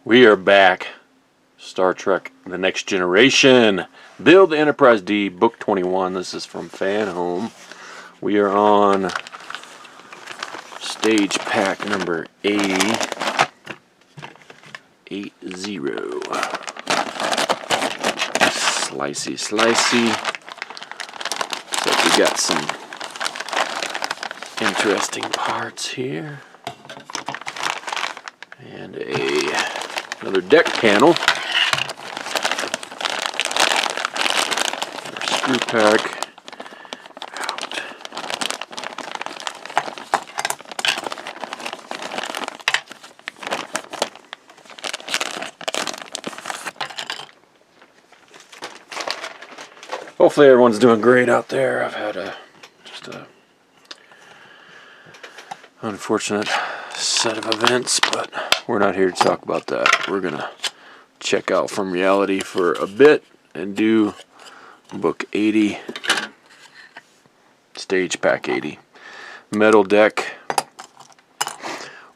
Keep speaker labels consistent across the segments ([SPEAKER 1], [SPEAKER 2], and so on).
[SPEAKER 1] We are back. Star Trek The Next Generation. Build the Enterprise-D, Book 21. This is from Fanhome. We are on stage pack number 80. Slicey. So we got some interesting parts here. And another deck panel. Our screw pack out. Hopefully everyone's doing great out there. I've had just a unfortunate set of events, but we're not here to talk about that. We're gonna check out from reality for a bit and do book 80, stage pack 80. Metal deck.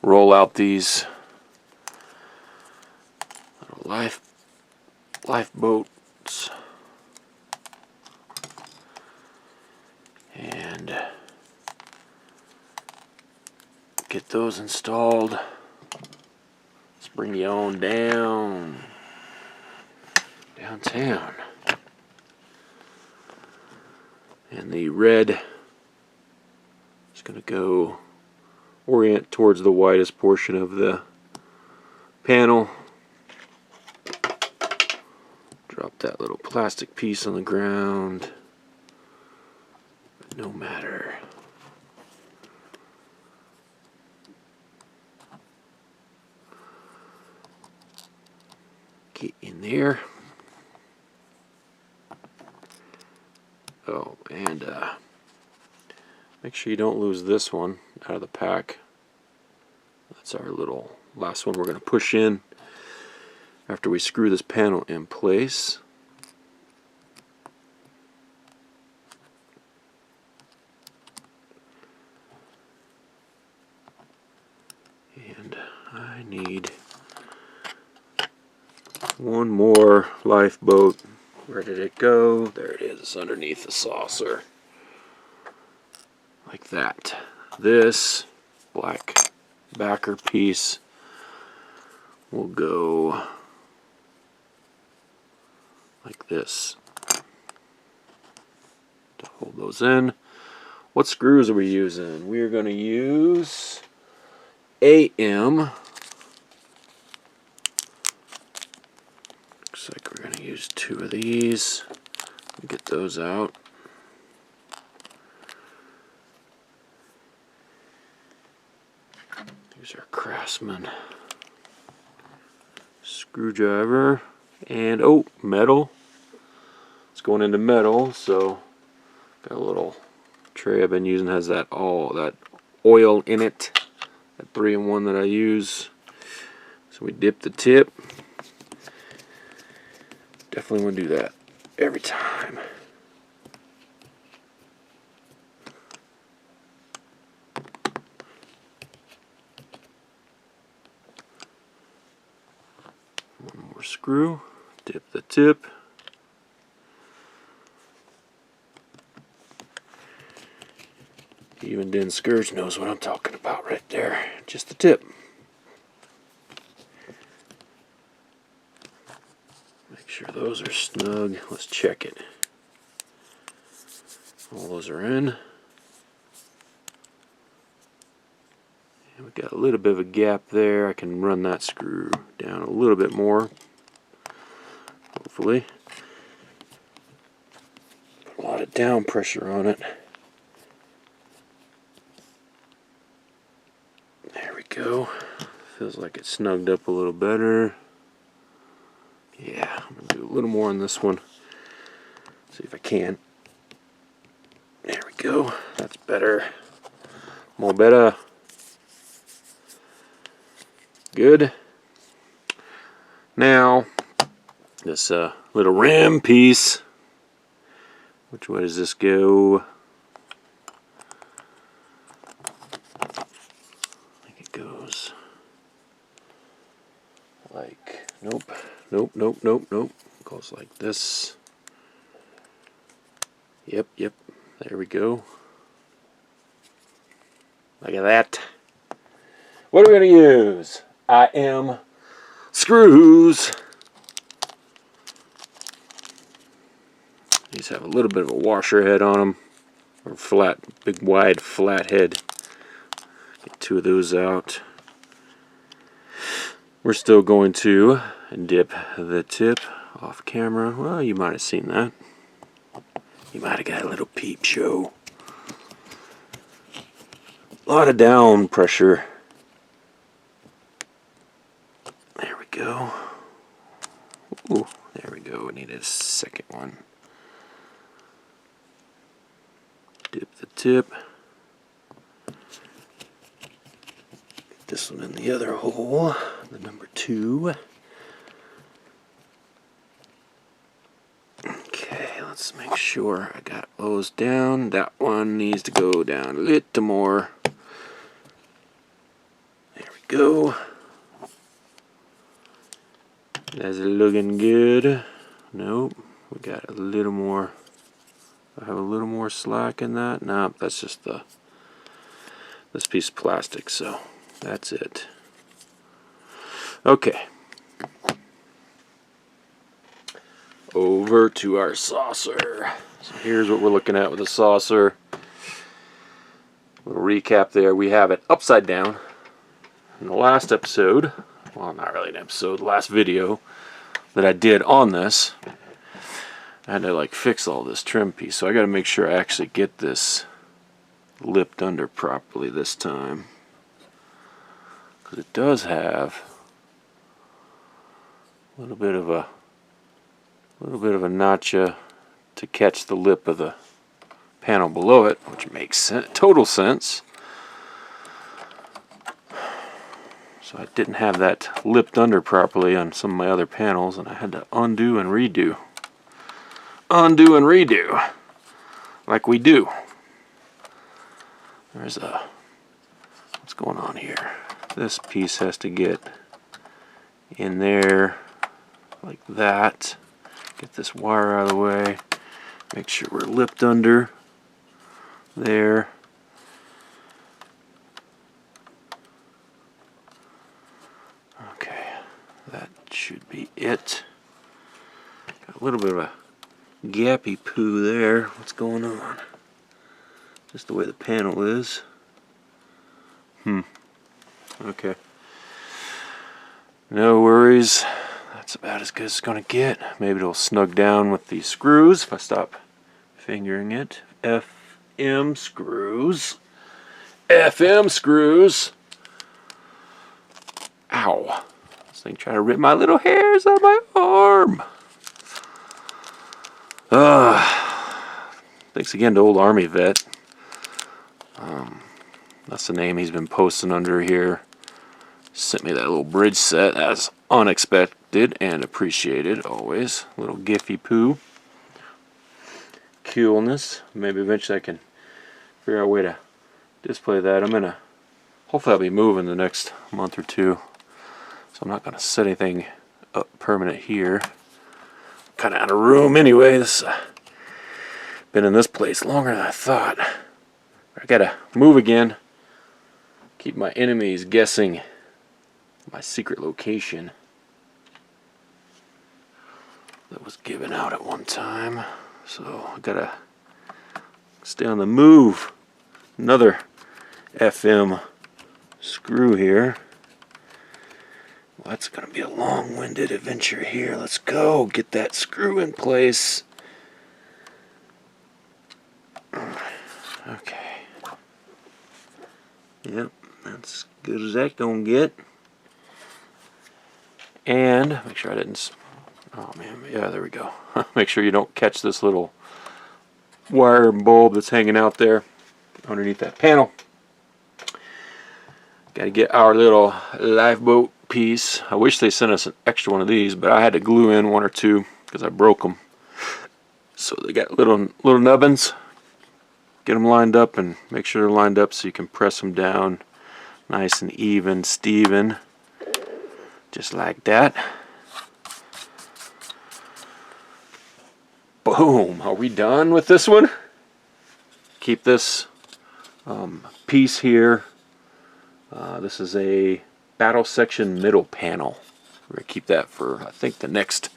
[SPEAKER 1] Roll out these little lifeboats and get those installed. Let's bring you on downtown. And the red is going to go orient towards the widest portion of the panel. Drop that little plastic piece on the ground. No matter. Get in there. Oh, and make sure you don't lose this one out of the pack. That's our little last one we're going to push in after we screw this panel in place. And I need one more lifeboat. Where did it go? There it is. It's underneath the saucer. Like that. This black backer piece will go like this to hold those in. What screws are we using? We are going to use AM. Looks like we're going to use 2 of these. Get those out. These are Craftsman screwdriver. And oh, metal. It's going into metal, so got a little tray I've been using, has that oil in it. That 3-in-1 that I use. So we dip the tip. Definitely want to do that every time. One more screw, dip the tip. Even Den Scourge knows what I'm talking about right there. Just the tip. Make sure those are snug. Let's check it. All those are in. And we've got a little bit of a gap there. I can run that screw down a little bit more. Hopefully. Put a lot of down pressure on it. There we go. Feels like it's snugged up a little better. Yeah, I'm going to do a little more on this one. See if I can. There we go. That's better. More better. Good. Now, this little ram piece. Which way does this go? I think it goes like, nope, nope, nope, nope, nope. Goes like this. Yep, yep. There we go. Look at that. What are we going to use? I am screws. These have a little bit of a washer head on them, or flat, big wide flat head. Get 2 of those out. We're still going to dip the tip off camera. Well, you might have seen that. You might have got a little peep show. A lot of down pressure. There we go. Ooh, there we go. We need a second one. Dip the tip. Get this one in the other hole, the number 2. Okay, let's make sure I got those down. That one needs to go down a little more. There we go. That's looking good. Nope, we got a little more. I have a little more slack in that. Nope, that's just this piece of plastic, so that's it. Okay. Over to our saucer. So here's what we're looking at with the saucer. Little recap there. We have it upside down. In the last episode, well, not really an episode, the last video that I did on this, I had to like fix all this trim piece. So I got to make sure I actually get this lipped under properly this time, because it does have a little bit of a notcha to catch the lip of the panel below it, which makes total sense. So I didn't have that lipped under properly on some of my other panels, and I had to undo and redo. Undo and redo, like we do. There's what's going on here? This piece has to get in there like that. Get this wire out of the way. Make sure we're lipped under there. Okay, that should be it. Got a little bit of a gappy poo there. What's going on? Just the way the panel is. Okay. No worries. That's about as good as it's going to get. Maybe it'll snug down with these screws if I stop fingering it. FM screws. FM screws. Ow. This thing trying to rip my little hairs out of my arm. Thanks again to Old Army Vet. That's the name he's been posting under here. Sent me that little bridge set. That's unexpected and appreciated always. Little Giphy poo. Coolness. Maybe eventually I can figure out a way to display that. Hopefully I'll be moving the next month or 2. So I'm not gonna set anything up permanent here. Kinda out of room anyway. Been in this place longer than I thought. I gotta move again. Keep my enemies guessing my secret location that was given out at one time. So I gotta stay on the move. Another FM screw here. Well, that's gonna be a long-winded adventure here. Let's go get that screw in place. Okay. Yep, that's as good as that's gonna get. And make sure I didn't. Oh man, yeah, there we go. Make sure you don't catch this little wire bulb that's hanging out there underneath that panel. Got to get our little lifeboat piece. I wish they sent us an extra one of these, but I had to glue in 1 or 2 because I broke them. So they got little nubbins. Get them lined up and make sure they're lined up so you can press them down nice and even, Steven. Just like that. Boom. Are we done with this one? Keep this piece here. This is a battle section middle panel. We're going to keep that for, I think, the next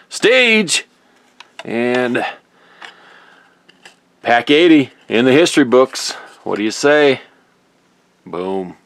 [SPEAKER 1] stage. And Pack 80 in the history books. What do you say? Boom.